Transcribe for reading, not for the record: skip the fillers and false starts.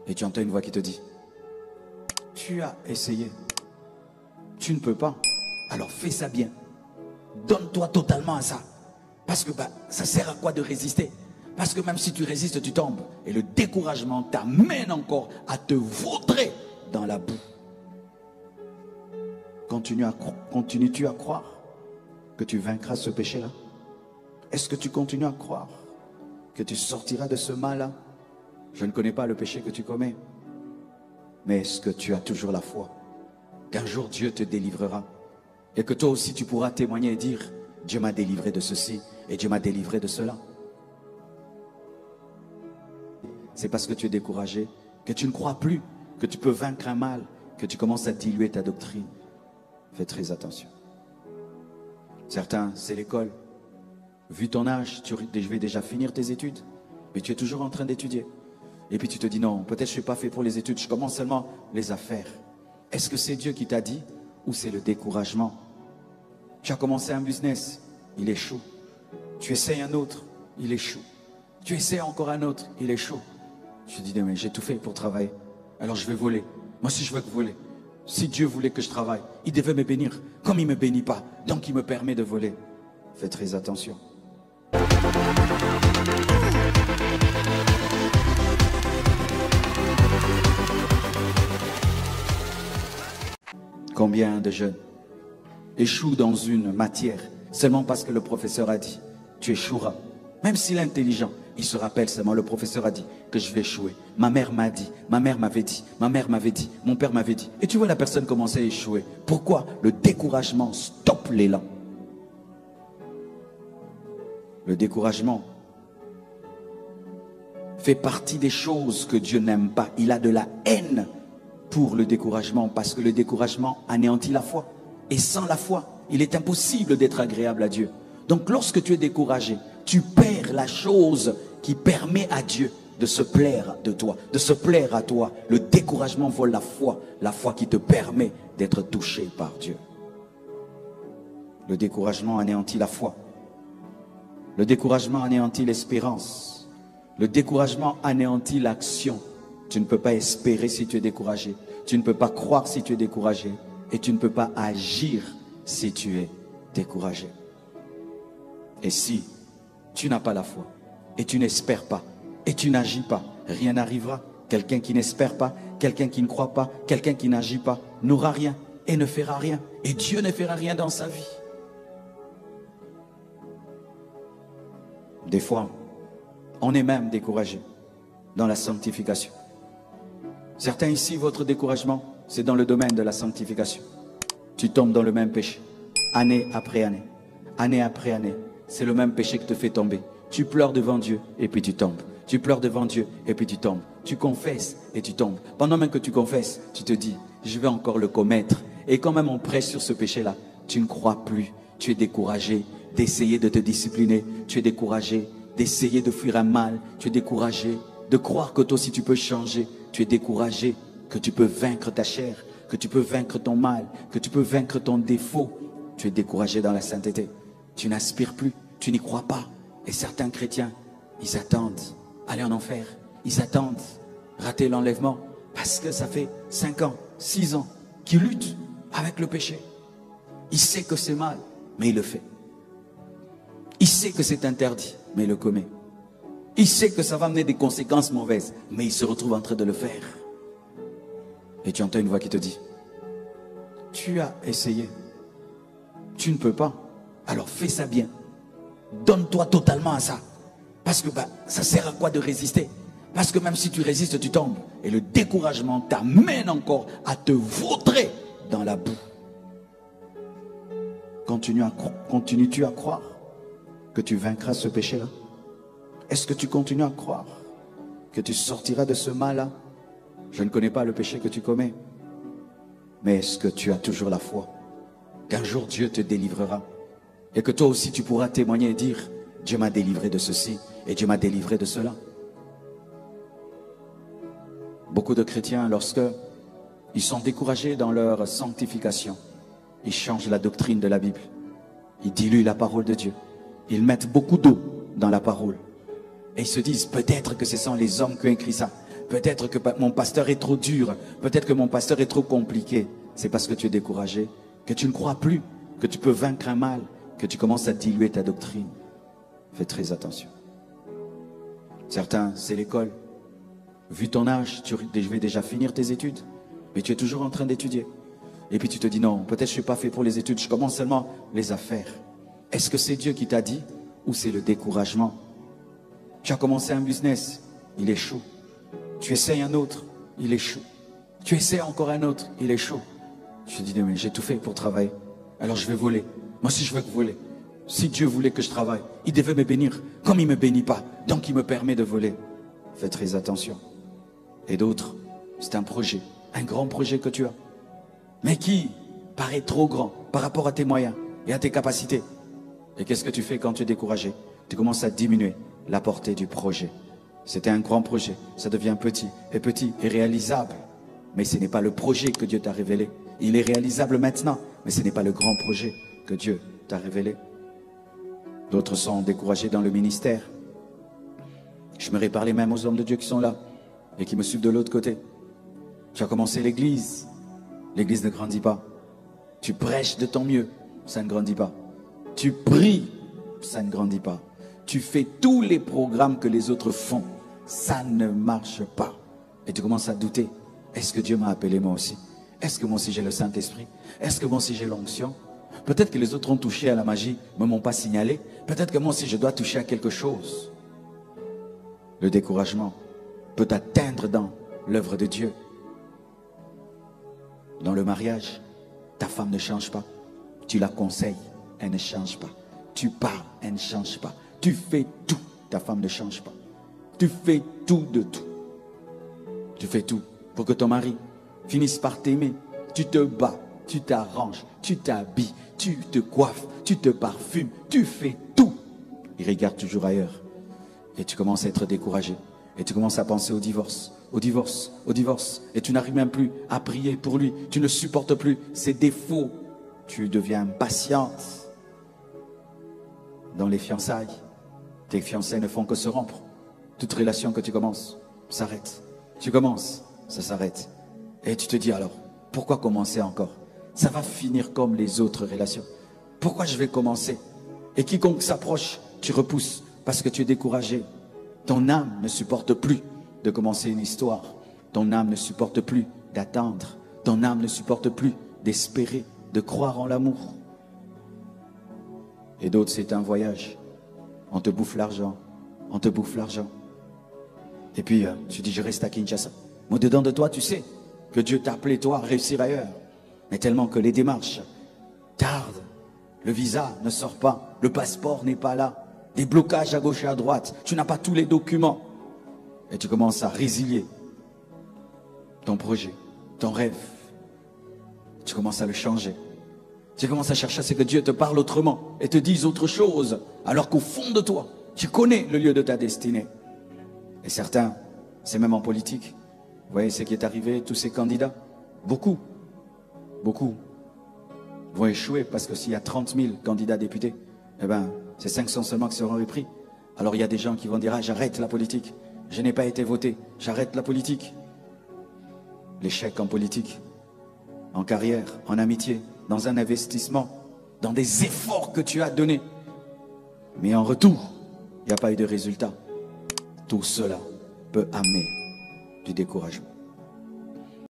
Et tu entends une voix qui te dit, tu as essayé, tu ne peux pas, alors fais ça bien. Donne-toi totalement à ça. Parce que ça sert à quoi de résister? Parce que même si tu résistes, tu tombes. Et le découragement t'amène encore à te vautrer dans la boue. Continues-tu à croire que tu vaincras ce péché-là? Est-ce que tu continues à croire que tu sortiras de ce mal-là? Je ne connais pas le péché que tu commets. Mais est-ce que tu as toujours la foi qu'un jour Dieu te délivrera? Et que toi aussi tu pourras témoigner et dire, Dieu m'a délivré de ceci et Dieu m'a délivré de cela. C'est parce que tu es découragé, que tu ne crois plus, que tu peux vaincre un mal, que tu commences à diluer ta doctrine. Fais très attention. Certains, c'est l'école. Vu ton âge, tu vais déjà finir tes études, mais tu es toujours en train d'étudier. Et puis tu te dis non, peut-être je ne suis pas fait pour les études, je commence seulement les affaires. Est-ce que c'est Dieu qui t'a dit ou c'est le découragement? Tu as commencé un business, il échoue. Tu essaies un autre, il échoue. Tu essaies encore un autre, il échoue. Tu te dis, mais j'ai tout fait pour travailler, alors je vais voler. Moi aussi je veux voler. Si Dieu voulait que je travaille, il devait me bénir. Comme il ne me bénit pas, donc il me permet de voler. Fais très attention. Combien de jeunes échouent dans une matière seulement parce que le professeur a dit, tu échoueras. Même s'il est intelligent, il se rappelle seulement, le professeur a dit que je vais échouer. Ma mère m'a dit, ma mère m'avait dit, ma mère m'avait dit, mon père m'avait dit. Et tu vois la personne commencer à échouer. Pourquoi? Le découragement stoppe l'élan. Le découragement fait partie des choses que Dieu n'aime pas. Il a de la haine pour le découragement parce que le découragement anéantit la foi. Et sans la foi, il est impossible d'être agréable à Dieu. Donc lorsque tu es découragé, tu perds la chose qui permet à Dieu de se plaire de toi, de se plaire à toi. Le découragement vole la foi qui te permet d'être touché par Dieu. Le découragement anéantit la foi. Le découragement anéantit l'espérance. Le découragement anéantit l'action. Tu ne peux pas espérer si tu es découragé. Tu ne peux pas croire si tu es découragé. Et tu ne peux pas agir si tu es découragé. Et si tu n'as pas la foi, et tu n'espères pas, et tu n'agis pas, rien n'arrivera. Quelqu'un qui n'espère pas, quelqu'un qui ne croit pas, quelqu'un qui n'agit pas, n'aura rien et ne fera rien. Et Dieu ne fera rien dans sa vie. Des fois, on est même découragé dans la sanctification. Certains ici, votre découragement, c'est dans le domaine de la sanctification. Tu tombes dans le même péché, année après année, année après année. C'est le même péché qui te fait tomber. Tu pleures devant Dieu et puis tu tombes. Tu pleures devant Dieu et puis tu tombes. Tu confesses et tu tombes. Pendant même que tu confesses, tu te dis, je vais encore le commettre. Et quand même on prêche sur ce péché-là, tu ne crois plus. Tu es découragé d'essayer de te discipliner. Tu es découragé d'essayer de fuir un mal. Tu es découragé de croire que toi aussi tu peux changer. Tu es découragé que tu peux vaincre ta chair, que tu peux vaincre ton mal, que tu peux vaincre ton défaut. Tu es découragé dans la sainteté. Tu n'aspires plus, tu n'y crois pas. Et certains chrétiens, ils attendent aller en enfer. Ils attendent rater l'enlèvement parce que ça fait 5 ans, 6 ans qu'ils luttent avec le péché. Il sait que c'est mal, mais il le fait. Il sait que c'est interdit, mais il le commet. Il sait que ça va amener des conséquences mauvaises, mais il se retrouve en train de le faire. Et tu entends une voix qui te dit, tu as essayé, tu ne peux pas, alors fais ça bien. Donne-toi totalement à ça. Parce que ça sert à quoi de résister? Parce que même si tu résistes, tu tombes. Et le découragement t'amène encore à te vautrer dans la boue. Continues-tu à croire que tu vaincras ce péché-là? Est-ce que tu continues à croire que tu sortiras de ce mal-là? Je ne connais pas le péché que tu commets. Mais est-ce que tu as toujours la foi qu'un jour Dieu te délivrera? Et que toi aussi tu pourras témoigner et dire, Dieu m'a délivré de ceci et Dieu m'a délivré de cela. Beaucoup de chrétiens, lorsque ils sont découragés dans leur sanctification, ils changent la doctrine de la Bible. Ils diluent la parole de Dieu. Ils mettent beaucoup d'eau dans la parole. Et ils se disent, peut-être que ce sont les hommes qui ont écrit ça. Peut-être que mon pasteur est trop dur. Peut-être que mon pasteur est trop compliqué. C'est parce que tu es découragé, que tu ne crois plus, que tu peux vaincre un mal, que tu commences à diluer ta doctrine. Fais très attention. Certains, c'est l'école. Vu ton âge, tu vais déjà finir tes études, mais tu es toujours en train d'étudier. Et puis tu te dis non, peut-être je ne suis pas fait pour les études, je commence seulement les affaires. Est-ce que c'est Dieu qui t'a dit ou c'est le découragement? Tu as commencé un business, il échoue. Tu essaies un autre, il échoue. Tu essaies encore un autre, il échoue. Tu te dis, mais j'ai tout fait pour travailler, alors je vais voler. Moi aussi je veux voler. Si Dieu voulait que je travaille, il devait me bénir. Comme il ne me bénit pas, donc il me permet de voler. Fais très attention. Et d'autres, c'est un projet, un grand projet que tu as, mais qui paraît trop grand par rapport à tes moyens et à tes capacités. Et qu'est-ce que tu fais quand tu es découragé? Tu commences à diminuer la portée du projet. C'était un grand projet, ça devient petit et réalisable. Mais ce n'est pas le projet que Dieu t'a révélé. Il est réalisable maintenant, mais ce n'est pas le grand projet que Dieu t'a révélé. D'autres sont découragés dans le ministère. Je me parler même aux hommes de Dieu qui sont là et qui me suivent de l'autre côté. Tu as commencé l'église. L'église ne grandit pas. Tu prêches de ton mieux, ça ne grandit pas. Tu pries, ça ne grandit pas. Tu fais tous les programmes que les autres font, ça ne marche pas. Et tu commences à douter. Est-ce que Dieu m'a appelé moi aussi? Est-ce que moi aussi j'ai le Saint-Esprit? Est-ce que moi aussi j'ai l'onction? Peut-être que les autres ont touché à la magie, ne m'ont pas signalé. Peut-être que moi aussi je dois toucher à quelque chose. Le découragement peut t'atteindre dans l'œuvre de Dieu. Dans le mariage, ta femme ne change pas. Tu la conseilles, elle ne change pas. Tu parles, elle ne change pas. Tu fais tout, ta femme ne change pas. Tu fais tout de tout. Tu fais tout pour que ton mari finisse par t'aimer. Tu te bats, tu t'arranges, tu t'habilles, tu te coiffes, tu te parfumes, tu fais tout. Il regarde toujours ailleurs. Et tu commences à être découragé. Et tu commences à penser au divorce, au divorce, au divorce. Et tu n'arrives même plus à prier pour lui. Tu ne supportes plus ses défauts. Tu deviens impatiente. Dans les fiançailles, tes fiançailles ne font que se rompre. Toute relation que tu commences s'arrête. Tu commences, ça s'arrête. Et tu te dis alors, pourquoi commencer encore? Ça va finir comme les autres relations. Pourquoi je vais commencer? Et quiconque s'approche, tu repousses parce que tu es découragé. Ton âme ne supporte plus de commencer une histoire. Ton âme ne supporte plus d'attendre. Ton âme ne supporte plus d'espérer, de croire en l'amour. Et d'autres, c'est un voyage. On te bouffe l'argent. On te bouffe l'argent. Et puis, tu dis, je reste à Kinshasa. Mais au-dedans de toi, tu sais que Dieu t'a appelé, toi, à réussir ailleurs. Mais tellement que les démarches tardent. Le visa ne sort pas. Le passeport n'est pas là. Des blocages à gauche et à droite. Tu n'as pas tous les documents. Et tu commences à résilier ton projet, ton rêve. Tu commences à le changer. Tu commences à chercher à ce que Dieu te parle autrement et te dise autre chose. Alors qu'au fond de toi, tu connais le lieu de ta destinée. Et certains, c'est même en politique. Vous voyez ce qui est arrivé, tous ces candidats. Beaucoup vont échouer parce que s'il y a 30 000 candidats députés, eh ben, c'est 500 seulement qui seront repris. Alors il y a des gens qui vont dire, ah, j'arrête la politique. Je n'ai pas été voté, j'arrête la politique. L'échec en politique, en carrière, en amitié, dans un investissement, dans des efforts que tu as donnés. Mais en retour, il n'y a pas eu de résultat. Tout cela peut amener du découragement.